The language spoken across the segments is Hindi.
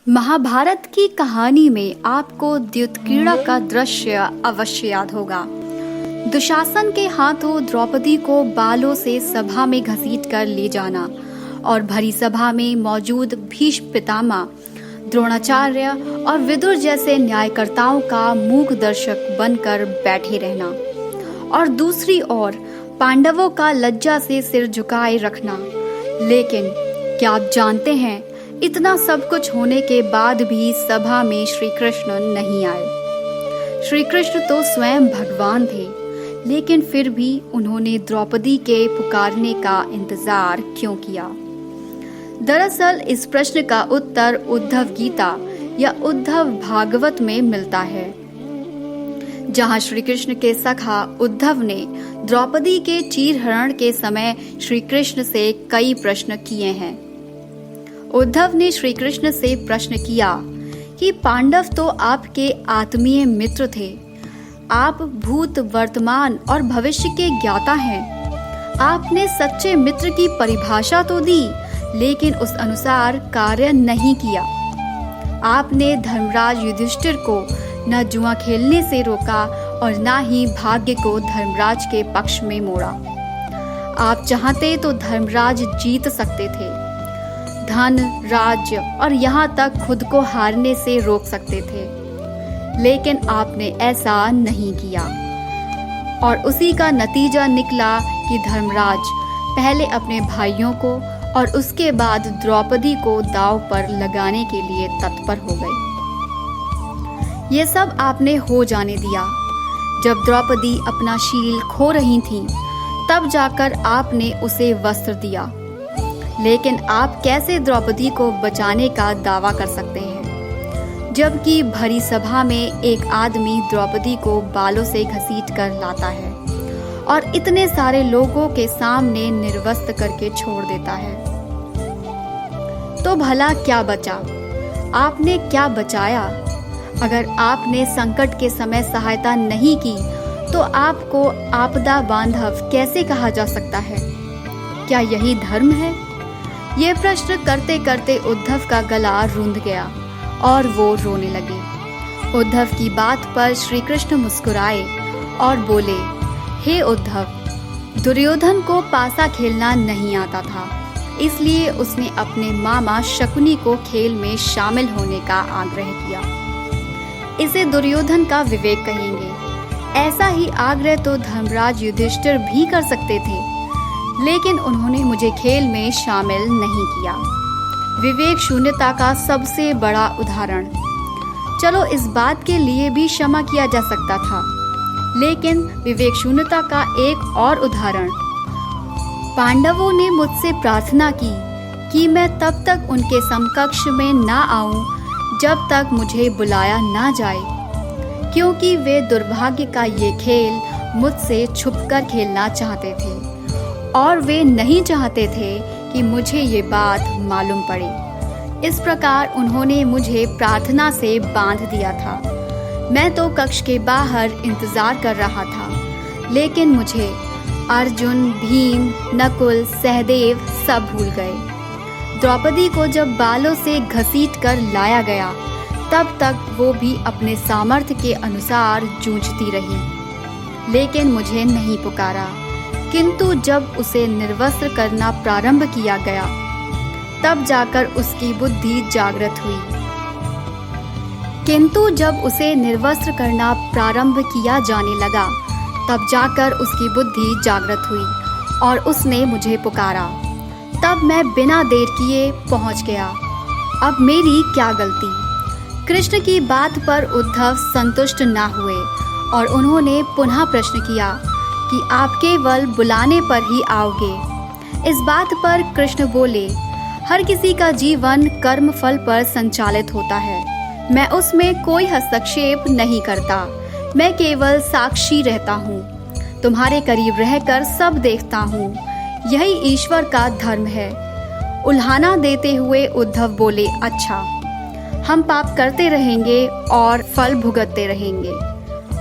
महाभारत की कहानी में आपको द्युतक्रीड़ा का दृश्य अवश्य याद होगा। दुशासन के हाथों द्रौपदी को बालों से सभा में घसीट कर ले जाना और भरी सभा में मौजूद भीष्म पितामह, द्रोणाचार्य और विदुर जैसे न्यायकर्ताओं का मूक दर्शक बनकर बैठे रहना, और दूसरी ओर पांडवों का लज्जा से सिर झुकाए रखना। लेकिन क्या आप जानते हैं, इतना सब कुछ होने के बाद भी सभा में श्री कृष्ण नहीं आए। श्री कृष्ण तो स्वयं भगवान थे, लेकिन फिर भी उन्होंने द्रौपदी के पुकारने का इंतजार क्यों किया? दरअसल इस प्रश्न का उत्तर उद्धव गीता या उद्धव भागवत में मिलता है, जहां श्री कृष्ण के सखा उद्धव ने द्रौपदी के चीरहरण के समय श्री कृष्ण से कई प्रश्न किए हैं। उद्धव ने श्री कृष्ण से प्रश्न किया कि पांडव तो आपके आत्मीय मित्र थे, आप भूत, वर्तमान और भविष्य के ज्ञाता हैं। आपने सच्चे मित्र की परिभाषा तो दी, लेकिन उस अनुसार कार्य नहीं किया। आपने धर्मराज युधिष्ठिर को न जुआ खेलने से रोका और न ही भाग्य को धर्मराज के पक्ष में मोड़ा। आप चाहते तो धर्मराज जीत सकते थे, धन, राज्य और यहाँ तक खुद को हारने से रोक सकते थे, लेकिन आपने ऐसा नहीं किया। और उसी का नतीजा निकला कि धर्मराज पहले अपने भाइयों को और उसके बाद द्रौपदी को दांव पर लगाने के लिए तत्पर हो गए। ये सब आपने हो जाने दिया। जब द्रौपदी अपना शील खो रही थी, तब जाकर आपने उसे वस्त्र दिया। लेकिन आप कैसे द्रौपदी को बचाने का दावा कर सकते हैं, जबकि भरी सभा में एक आदमी द्रौपदी को बालों से घसीट कर लाता है और इतने सारे लोगों के सामने निर्वस्त्र करके छोड़ देता है? तो भला क्या बचा? आपने क्या बचाया? अगर आपने संकट के समय सहायता नहीं की, तो आपको आपदा बांधव कैसे कहा जा सकता है? क्या यही धर्म है? ये प्रश्न करते करते उद्धव का गला रूंध गया और वो रोने लगे। उद्धव की बात पर श्री कृष्ण मुस्कुराए और बोले, हे उद्धव, दुर्योधन को पासा खेलना नहीं आता था, इसलिए उसने अपने मामा शकुनी को खेल में शामिल होने का आग्रह किया। इसे दुर्योधन का विवेक कहेंगे। ऐसा ही आग्रह तो धर्मराज युधिष्ठिर भी कर सकते थे, लेकिन उन्होंने मुझे खेल में शामिल नहीं किया। विवेक शून्यता का सबसे बड़ा उदाहरण। चलो, इस बात के लिए भी क्षमा किया जा सकता था, लेकिन विवेक शून्यता का एक और उदाहरण। पांडवों ने मुझसे प्रार्थना की कि मैं तब तक उनके समकक्ष में ना आऊं जब तक मुझे बुलाया ना जाए, क्योंकि वे दुर्भाग्य का ये खेल मुझसे छुपकर खेलना चाहते थे और वे नहीं चाहते थे कि मुझे ये बात मालूम पड़े। इस प्रकार उन्होंने मुझे प्रार्थना से बांध दिया था। मैं तो कक्ष के बाहर इंतजार कर रहा था, लेकिन मुझे अर्जुन, भीम, नकुल, सहदेव सब भूल गए। द्रौपदी को जब बालों से घसीट कर लाया गया, तब तक वो भी अपने सामर्थ्य के अनुसार जूझती रही, लेकिन मुझे नहीं पुकारा। किंतु जब उसे निर्वस्त्र करना प्रारंभ किया गया, तब जाकर उसकी बुद्धि जागृत हुई। किंतु जब उसे निर्वस्त्र करना प्रारंभ किया जाने लगा, तब जाकर उसकी बुद्धि जागृत हुई और उसने मुझे पुकारा। तब मैं बिना देर किए पहुंच गया। अब मेरी क्या गलती? कृष्ण की बात पर उद्धव संतुष्ट ना हुए और उन्होंने पुनः प्रश्न किया कि आप केवल बुलाने पर ही आओगे। इस बात पर कृष्ण बोले, हर किसी का जीवन कर्म फल पर संचालित होता है। मैं उसमें कोई हस्तक्षेप नहीं करता, मैं केवल साक्षी रहता हूँ। तुम्हारे करीब रहकर सब देखता हूँ। यही ईश्वर का धर्म है। उल्हाना देते हुए उद्धव बोले, अच्छा, हम पाप करते रहेंगे और फल भुगतते रहेंगे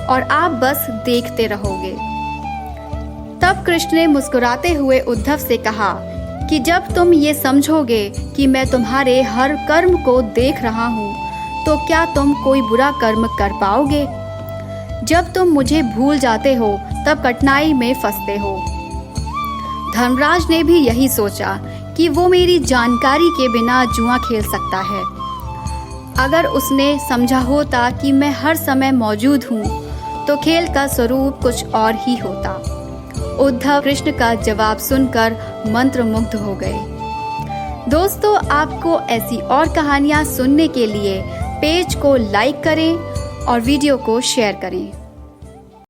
और आप बस देखते रहोगे। तब कृष्ण ने मुस्कुराते हुए उद्धव से कहा कि जब तुम ये समझोगे कि मैं तुम्हारे हर कर्म को देख रहा हूँ, तो क्या तुम कोई बुरा कर्म कर पाओगे? जब तुम मुझे भूल जाते हो तब कठिनाई में फंसते हो। धर्मराज ने भी यही सोचा कि वो मेरी जानकारी के बिना जुआ खेल सकता है। अगर उसने समझा होता कि मैं हर समय मौजूद हूँ, तो खेल का स्वरूप कुछ और ही होता। उद्धव कृष्ण का जवाब सुनकर मंत्रमुग्ध हो गए। दोस्तों, आपको ऐसी और कहानियाँ सुनने के लिए पेज को लाइक करें और वीडियो को शेयर करें।